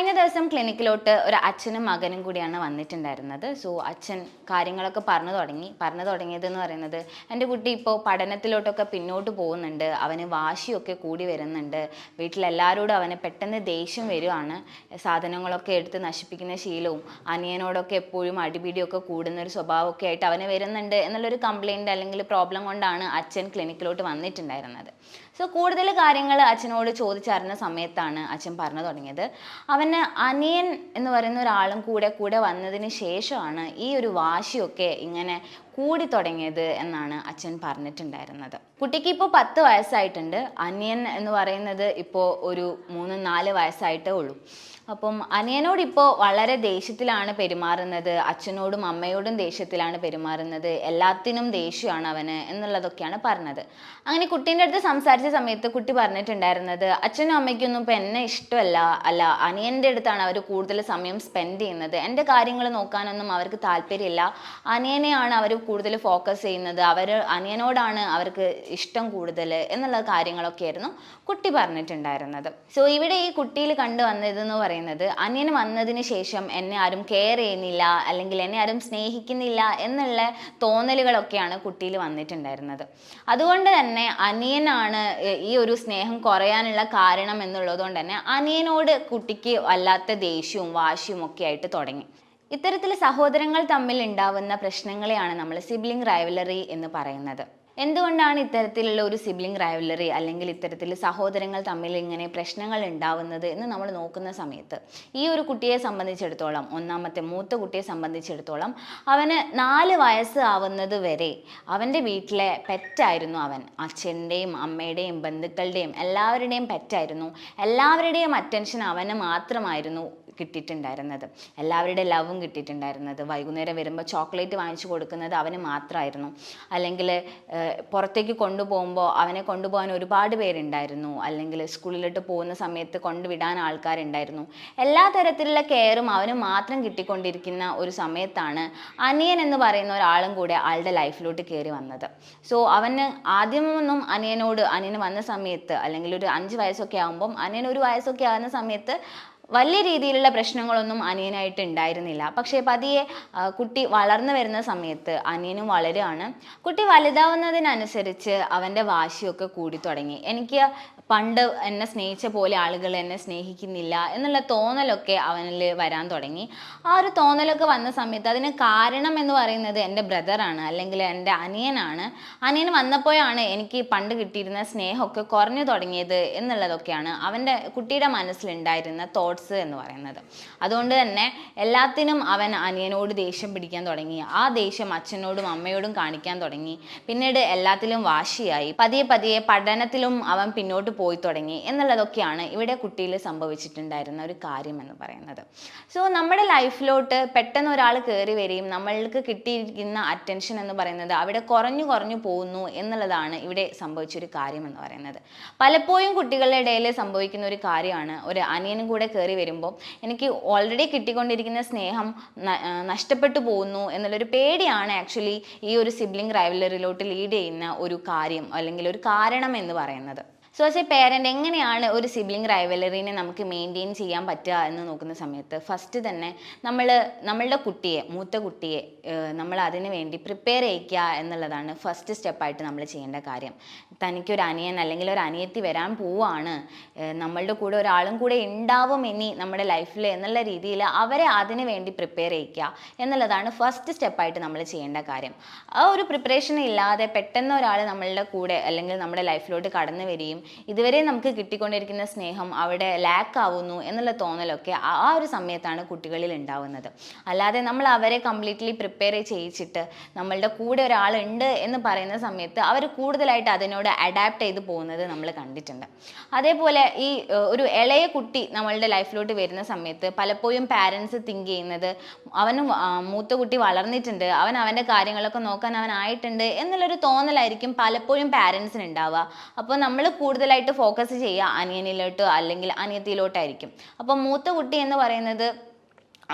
കഴിഞ്ഞ ദിവസം ക്ലിനിക്കിലോട്ട് ഒരു അച്ഛനും മകനും കൂടിയാണ് വന്നിട്ടുണ്ടായിരുന്നത്. സോ അച്ഛൻ കാര്യങ്ങളൊക്കെ പറഞ്ഞു തുടങ്ങിയതെന്ന് പറയുന്നത്, എൻ്റെ കുട്ടി ഇപ്പോൾ പഠനത്തിലോട്ടൊക്കെ പിന്നോട്ട് പോകുന്നുണ്ട്, അവന് വാശിയൊക്കെ കൂടി വരുന്നുണ്ട്, വീട്ടിലെല്ലാവരോടും അവന് പെട്ടെന്ന് ദേഷ്യം വരുവാണ്, സാധനങ്ങളൊക്കെ എടുത്ത് നശിപ്പിക്കുന്ന ശീലവും അനിയനോടൊക്കെ എപ്പോഴും അടിപിടിയൊക്കെ കൂടുന്നൊരു സ്വഭാവമൊക്കെ ആയിട്ട് അവന് വരുന്നുണ്ട് എന്നുള്ളൊരു കംപ്ലയിൻറ്റ് അല്ലെങ്കിൽ പ്രോബ്ലം കൊണ്ടാണ് അച്ഛൻ ക്ലിനിക്കിലോട്ട് വന്നിട്ടുണ്ടായിരുന്നത്. സോ കൂടുതൽ കാര്യങ്ങൾ അച്ഛനോട് ചോദിച്ചറിഞ്ഞ സമയത്താണ് അച്ഛൻ പറഞ്ഞു തുടങ്ങിയത്, അവന് അനിയൻ എന്ന് പറയുന്ന ഒരാളും കൂടെ വന്നതിന് ശേഷമാണ് ഈ ഒരു വാശിയൊക്കെ ഇങ്ങനെ കൂടി തുടങ്ങിയത് എന്നാണ് അച്ഛൻ പറഞ്ഞിട്ടുണ്ടായിരുന്നത്. കുട്ടിക്ക് ഇപ്പോൾ 10 വയസ്സായിട്ടുണ്ട്. അനിയൻ എന്ന് പറയുന്നത് ഇപ്പോൾ ഒരു 3-4 വയസ്സായിട്ടേ ഉള്ളൂ. അപ്പം അനിയനോട് ഇപ്പോൾ വളരെ ദേഷ്യത്തിലാണ് പെരുമാറുന്നത്, അച്ഛനോടും അമ്മയോടും ദേഷ്യത്തിലാണ് പെരുമാറുന്നത്, എല്ലാത്തിനും ദേഷ്യമാണ് അവന് എന്നുള്ളതൊക്കെയാണ് പറഞ്ഞത്. അങ്ങനെ കുട്ടീൻ്റെ അടുത്ത് സംസാരിച്ച സമയത്ത് കുട്ടി പറഞ്ഞിട്ടുണ്ടായിരുന്നത്, അച്ഛനും അമ്മയ്ക്കൊന്നും ഇപ്പം എന്നെ ഇഷ്ടമല്ല, അനിയൻ്റെ അടുത്താണ് അവർ കൂടുതൽ സമയം സ്പെൻഡ് ചെയ്യുന്നത്, എൻ്റെ കാര്യങ്ങൾ നോക്കാനൊന്നും അവർക്ക് താല്പര്യമില്ല, അനിയനെയാണ് അവർ കൂടുതൽ ഫോക്കസ് ചെയ്യുന്നത്, അനിയനോടാണ് അവർക്ക് ഇഷ്ടം കൂടുതൽ എന്നുള്ള കാര്യങ്ങളൊക്കെയായിരുന്നു കുട്ടി പറഞ്ഞിട്ടുണ്ടായിരുന്നത്. സോ ഇവിടെ ഈ കുട്ടിയിൽ കണ്ടുവന്നതെന്ന് പറയുന്നത്, അനിയൻ വന്നതിന് ശേഷം എന്നെ ആരും കെയർ ചെയ്യുന്നില്ല അല്ലെങ്കിൽ എന്നെ ആരും സ്നേഹിക്കുന്നില്ല എന്നുള്ള തോന്നലുകളൊക്കെയാണ് കുട്ടിയിൽ വന്നിട്ടുണ്ടായിരുന്നത്. അതുകൊണ്ട് തന്നെ അനിയനാണ് ഈ ഒരു സ്നേഹം കുറയാനുള്ള കാരണം എന്നുള്ളത് കൊണ്ട് തന്നെ അനിയനോട് കുട്ടിക്ക് വല്ലാത്ത ദേഷ്യവും വാശിയും ഒക്കെ ആയിട്ട് തുടങ്ങി. ഇത്തരത്തിൽ സഹോദരങ്ങൾ തമ്മിൽ ഉണ്ടാവുന്ന പ്രശ്നങ്ങളെയാണ് നമ്മൾ സിബ്ലിംഗ് റൈവലറി എന്ന് പറയുന്നത്. എന്തുകൊണ്ടാണ് ഇത്തരത്തിലുള്ള ഒരു സിബ്ലിംഗ് റൈവലറി അല്ലെങ്കിൽ ഇത്തരത്തിൽ സഹോദരങ്ങൾ തമ്മിൽ ഇങ്ങനെ പ്രശ്നങ്ങൾ ഉണ്ടാവുന്നത് എന്ന് നമ്മൾ നോക്കുന്ന സമയത്ത്, ഈ ഒരു കുട്ടിയെ സംബന്ധിച്ചിടത്തോളം, മൂത്ത കുട്ടിയെ സംബന്ധിച്ചിടത്തോളം, അവന് 4 വയസ്സ് ആവുന്നത് വരെ അവൻ്റെ വീട്ടിലെ പെറ്റായിരുന്നു അവൻ. അച്ഛൻ്റെയും അമ്മയുടെയും ബന്ധുക്കളുടെയും എല്ലാവരുടെയും പെറ്റായിരുന്നു. എല്ലാവരുടെയും അറ്റൻഷൻ അവന് മാത്രമായിരുന്നു കിട്ടിയിട്ടുണ്ടായിരുന്നത്, എല്ലാവരുടെ ലവും കിട്ടിയിട്ടുണ്ടായിരുന്നത്. വൈകുന്നേരം വരുമ്പോൾ ചോക്ലേറ്റ് വാങ്ങിച്ചു കൊടുക്കുന്നത് അവന് മാത്രമായിരുന്നു. അല്ലെങ്കിൽ പുറത്തേക്ക് കൊണ്ടുപോകുമ്പോൾ അവനെ കൊണ്ടുപോകാൻ ഒരുപാട് പേരുണ്ടായിരുന്നു, അല്ലെങ്കിൽ സ്കൂളിലോട്ട് പോകുന്ന സമയത്ത് കൊണ്ടുവിടാൻ ആൾക്കാരുണ്ടായിരുന്നു. എല്ലാ തരത്തിലുള്ള കെയറും അവന് മാത്രം കിട്ടിക്കൊണ്ടിരിക്കുന്ന ഒരു സമയത്താണ് അനിയൻ എന്ന് പറയുന്ന ഒരാളും കൂടെ ആളുടെ ലൈഫിലോട്ട് കയറി വന്നത്. സോ അവന് ആദ്യമൊന്നും അനിയന് വന്ന സമയത്ത്, അല്ലെങ്കിൽ ഒരു 5 വയസ്സൊക്കെ ആകുമ്പം, അനിയൻ 1 വയസ്സൊക്കെ ആകുന്ന സമയത്ത് വലിയ രീതിയിലുള്ള പ്രശ്നങ്ങളൊന്നും അനിയനായിട്ട് ഉണ്ടായിരുന്നില്ല. പക്ഷേ പതിയെ കുട്ടി വളർന്നു വരുന്ന സമയത്ത് അനിയനും വളരുകയാണ്. കുട്ടി വലുതാവുന്നതിനനുസരിച്ച് അവൻ്റെ വാശിയൊക്കെ കൂടി തുടങ്ങി. എനിക്ക് പണ്ട് എന്നെ സ്നേഹിച്ച പോലെ ആളുകൾ എന്നെ സ്നേഹിക്കുന്നില്ല എന്നുള്ള തോന്നലൊക്കെ അവനിൽ വരാൻ തുടങ്ങി. ആ ഒരു തോന്നലൊക്കെ വന്ന സമയത്ത് അതിന് കാരണം എന്ന് പറയുന്നത് എൻ്റെ ബ്രദറാണ്, അല്ലെങ്കിൽ എൻ്റെ അനിയനാണ്. അനിയൻ വന്നപ്പോഴാണ് എനിക്ക് പണ്ട് കിട്ടിയിരുന്ന സ്നേഹമൊക്കെ കുറഞ്ഞു തുടങ്ങിയത് എന്നുള്ളതൊക്കെയാണ് കുട്ടിയുടെ മനസ്സിലുണ്ടായിരുന്ന തോട്ട്സ് എന്ന് പറയുന്നത്. അതുകൊണ്ട് തന്നെ എല്ലാത്തിനും അവൻ അനിയനോട് ദേഷ്യം പിടിക്കാൻ തുടങ്ങി. ആ ദേഷ്യം അച്ഛനോടും അമ്മയോടും കാണിക്കാൻ തുടങ്ങി. പിന്നീട് എല്ലാത്തിലും വാശിയായി. പതിയെ പഠനത്തിലും അവൻ പിന്നോട്ട് പോയി തുടങ്ങി എന്നുള്ളതൊക്കെയാണ് ഇവിടെ കുട്ടിയിൽ സംഭവിച്ചിട്ടുണ്ടായിരുന്ന ഒരു കാര്യം എന്ന് പറയുന്നത്. സോ നമ്മുടെ ലൈഫിലോട്ട് പെട്ടെന്ന് ഒരാൾ കയറി വരികയും നമ്മൾക്ക് കിട്ടിയിരിക്കുന്ന അറ്റൻഷൻ എന്ന് പറയുന്നത് അവിടെ കുറഞ്ഞു പോകുന്നു എന്നുള്ളതാണ് ഇവിടെ സംഭവിച്ചൊരു കാര്യം എന്ന് പറയുന്നത്. പലപ്പോഴും കുട്ടികളുടെ ഇടയിൽ സംഭവിക്കുന്ന ഒരു കാര്യമാണ്, ഒരു അനിയനും കൂടെ കയറി വരുമ്പോൾ എനിക്ക് ഓൾറെഡി കിട്ടിക്കൊണ്ടിരിക്കുന്ന സ്നേഹം നഷ്ടപ്പെട്ടു പോകുന്നു എന്നുള്ളൊരു പേടിയാണ് ആക്ച്വലി ഈ ഒരു സിബ്ലിംഗ് റൈവലറിയിലോട്ട് ലീഡ് ചെയ്യുന്ന ഒരു കാര്യം അല്ലെങ്കിൽ ഒരു കാരണം എന്ന് പറയുന്നത്. സോ ആസ് എ പേരൻറ്റ് എങ്ങനെയാണ് ഒരു സിബ്ലിംഗ് റൈവലറിനെ നമുക്ക് മെയിൻറ്റെയിൻ ചെയ്യാൻ പറ്റുക എന്ന് നോക്കുന്ന സമയത്ത്, ഫസ്റ്റ് തന്നെ നമ്മളുടെ മൂത്ത കുട്ടിയെ നമ്മൾ അതിന് വേണ്ടി പ്രിപ്പയർ ചെയ്യിക്കുക എന്നുള്ളതാണ് ഫസ്റ്റ് സ്റ്റെപ്പായിട്ട് നമ്മൾ ചെയ്യേണ്ട കാര്യം. തനിക്കൊരു അനിയൻ അല്ലെങ്കിൽ ഒരു അനിയത്തി വരാൻ പോവാണ്, നമ്മളുടെ കൂടെ ഒരാളും കൂടെ ഉണ്ടാവും ഇനി നമ്മുടെ ലൈഫിൽ എന്നുള്ള രീതിയിൽ അവരെ അതിന് വേണ്ടി പ്രിപ്പയർ ചെയ്യിക്കുക എന്നുള്ളതാണ് ഫസ്റ്റ് സ്റ്റെപ്പായിട്ട് നമ്മൾ ചെയ്യേണ്ട കാര്യം. ആ ഒരു പ്രിപ്പറേഷൻ ഇല്ലാതെ പെട്ടെന്ന് ഒരാൾ നമ്മളുടെ കൂടെ അല്ലെങ്കിൽ നമ്മുടെ ലൈഫിലോട്ട് കടന്നു വരികയും ഇതുവരെ നമുക്ക് കിട്ടിക്കൊണ്ടിരിക്കുന്ന സ്നേഹം അവിടെ ലാക്ക് ആവുന്നു എന്നുള്ള തോന്നലൊക്കെ ആ ഒരു സമയത്താണ് കുട്ടികളിൽ ഉണ്ടാവുന്നത്. അല്ലാതെ നമ്മൾ അവരെ കംപ്ലീറ്റ്ലി പ്രിപ്പയർ ചെയ്യിച്ചിട്ട് നമ്മളുടെ കൂടെ ഒരാളുണ്ട് എന്ന് പറയുന്ന സമയത്ത് അവർ കൂടുതലായിട്ട് അതിനോട് അഡാപ്റ്റ് ചെയ്ത് പോകുന്നത് നമ്മൾ കണ്ടിട്ടുണ്ട്. അതേപോലെ ഈ ഒരു ഇളയ കുട്ടി നമ്മളുടെ ലൈഫിലോട്ട് വരുന്ന സമയത്ത് പലപ്പോഴും പാരൻസ് തിങ്ക് ചെയ്യുന്നത്, മൂത്ത കുട്ടി വളർന്നിട്ടുണ്ട്, അവൻ്റെ കാര്യങ്ങളൊക്കെ നോക്കാൻ അവനായിട്ടുണ്ട് എന്നുള്ളൊരു തോന്നലായിരിക്കും പലപ്പോഴും പാരൻസിന് ഉണ്ടാവുക. അപ്പോൾ നമ്മൾ കൂടുതലായിട്ട് ഫോക്കസ് ചെയ്യുക അനിയനിലോട്ടോ അല്ലെങ്കിൽ അനിയത്തിയിലോട്ടായിരിക്കും. അപ്പോൾ മൂത്ത കുട്ടി എന്ന് പറയുന്നത്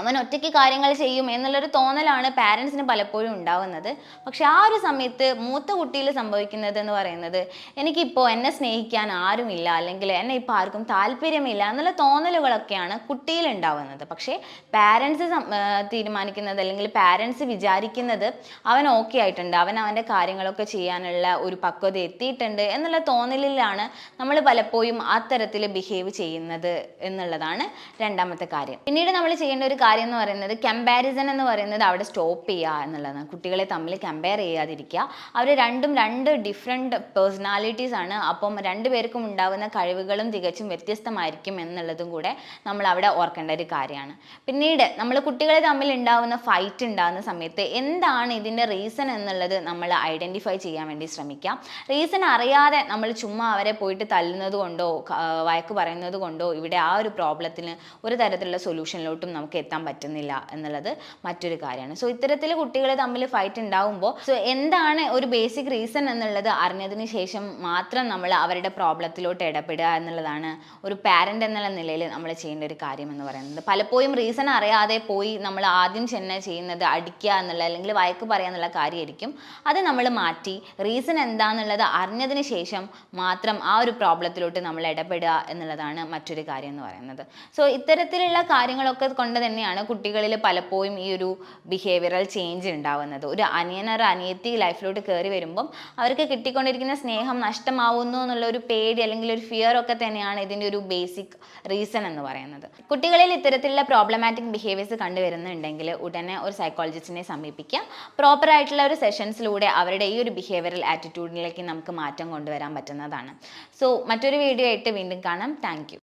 അവൻ ഒറ്റയ്ക്ക് കാര്യങ്ങൾ ചെയ്യും എന്നുള്ളൊരു തോന്നലാണ് പാരൻസിന് പലപ്പോഴും ഉണ്ടാവുന്നത്. പക്ഷെ ആ ഒരു സമയത്ത് മൂത്ത കുട്ടിയിൽ സംഭവിക്കുന്നത് എന്ന് പറയുന്നത്, എനിക്കിപ്പോൾ എന്നെ സ്നേഹിക്കാൻ ആരുമില്ല, അല്ലെങ്കിൽ എന്നെ ഇപ്പോൾ ആർക്കും താല്പര്യമില്ല എന്നുള്ള തോന്നലുകളൊക്കെയാണ് കുട്ടിയിൽ ഉണ്ടാവുന്നത്. പക്ഷേ പാരൻസ് തീരുമാനിക്കുന്നത്, അല്ലെങ്കിൽ പാരൻസ് വിചാരിക്കുന്നത് അവൻ ഓക്കെ ആയിട്ടുണ്ട്, അവൻ അവൻ്റെ കാര്യങ്ങളൊക്കെ ചെയ്യാനുള്ള ഒരു പക്വത എത്തിയിട്ടുണ്ട് എന്നുള്ള തോന്നലിലാണ് നമ്മൾ പലപ്പോഴും അത്തരത്തിൽ ബിഹേവ് ചെയ്യുന്നത് എന്നുള്ളതാണ് രണ്ടാമത്തെ കാര്യം. പിന്നീട് നമ്മൾ ചെയ്യേണ്ട ഒരു കാര്യം എന്ന് പറയുന്നത്, കമ്പാരിസൺ എന്ന് പറയുന്നത് അവിടെ സ്റ്റോപ്പ് ചെയ്യുക എന്നുള്ളതാണ്. കുട്ടികളെ തമ്മിൽ കമ്പയർ ചെയ്യാതിരിക്കുക. അവർ രണ്ടും രണ്ട് ഡിഫറെൻറ്റ് പേഴ്സണാലിറ്റീസ് ആണ്. അപ്പം രണ്ടുപേർക്കും ഉണ്ടാകുന്ന കഴിവുകളും തികച്ചും വ്യത്യസ്തമായിരിക്കും എന്നുള്ളതും കൂടെ നമ്മൾ അവിടെ ഓർക്കേണ്ട ഒരു കാര്യമാണ്. പിന്നീട് നമ്മൾ കുട്ടികളെ തമ്മിൽ ഉണ്ടാകുന്ന ഫൈറ്റ് ഉണ്ടാകുന്ന സമയത്ത് എന്താണ് ഇതിൻ്റെ റീസൺ എന്നുള്ളത് നമ്മൾ ഐഡൻറ്റിഫൈ ചെയ്യാൻ വേണ്ടി ശ്രമിക്കാം. റീസൺ അറിയാതെ നമ്മൾ ചുമ്മാ അവരെ പോയിട്ട് തല്ലുന്നത് കൊണ്ടോ വഴക്ക് പറയുന്നത് കൊണ്ടോ ഇവിടെ ആ ഒരു പ്രോബ്ലത്തിന് ഒരു തരത്തിലുള്ള സൊല്യൂഷനിലോട്ടും നമുക്ക് എത്താൻ പറ്റുന്നില്ല എന്നുള്ളത് മറ്റൊരു കാര്യമാണ്. സോ ഇത്തരത്തിൽ കുട്ടികൾ തമ്മിൽ ഫൈറ്റ് ഉണ്ടാവുമ്പോൾ എന്താണ് ഒരു ബേസിക് റീസൺ എന്നുള്ളത് അറിഞ്ഞതിന് ശേഷം മാത്രം നമ്മൾ അവരുടെ പ്രോബ്ലത്തിലോട്ട് ഇടപെടുക എന്നുള്ളതാണ് ഒരു പാരൻ്റ് എന്നുള്ള നിലയിൽ നമ്മൾ ചെയ്യേണ്ട ഒരു കാര്യം എന്ന് പറയുന്നത്. പലപ്പോഴും റീസൺ അറിയാതെ പോയി നമ്മൾ ആദ്യം ചെന്ന് ചെയ്യുന്നത് അടിക്കുക എന്നുള്ള, അല്ലെങ്കിൽ വഴക്ക് പറയുക എന്നുള്ള കാര്യമായിരിക്കും. അത് നമ്മൾ മാറ്റി റീസൺ എന്താണെന്നുള്ളത് അറിഞ്ഞതിന് ശേഷം മാത്രം ആ ഒരു പ്രോബ്ലത്തിലോട്ട് നമ്മൾ ഇടപെടുക എന്നുള്ളതാണ് മറ്റൊരു കാര്യം എന്ന് പറയുന്നത്. സോ ഇത്തരത്തിലുള്ള കാര്യങ്ങളൊക്കെ കൊണ്ട് തന്നെയാണ് കുട്ടികളിൽ പലപ്പോഴും ഈ ഒരു ബിഹേവിയറൽ ചേഞ്ച് ഉണ്ടാവുന്നത്. ഒരു അനിയനൊരു അനിയത്തി ലൈഫിലോട്ട് കയറി വരുമ്പം അവർക്ക് കിട്ടിക്കൊണ്ടിരിക്കുന്ന സ്നേഹം നഷ്ടമാവുന്നു എന്നുള്ള ഒരു പേടി, അല്ലെങ്കിൽ ഒരു ഫിയർ ഒക്കെ തന്നെയാണ് ഇതിൻ്റെ ഒരു ബേസിക് റീസൺ എന്ന് പറയുന്നത്. കുട്ടികളിൽ ഇത്തരത്തിലുള്ള പ്രോബ്ലമാറ്റിക് ബിഹേവിയേഴ്സ് കണ്ടുവരുന്നുണ്ടെങ്കിൽ ഉടനെ ഒരു സൈക്കോളജിസ്റ്റിനെ സമീപിക്കുക. പ്രോപ്പറായിട്ടുള്ള ഒരു സെഷൻസിലൂടെ അവരുടെ ഈ ഒരു ബിഹേവിയറൽ ആറ്റിറ്റ്യൂഡിലേക്ക് നമുക്ക് മാറ്റം കൊണ്ടുവരാൻ പറ്റുന്നതാണ്. സോ മറ്റൊരു വീഡിയോ ആയിട്ട് വീണ്ടും കാണാം. Thank you.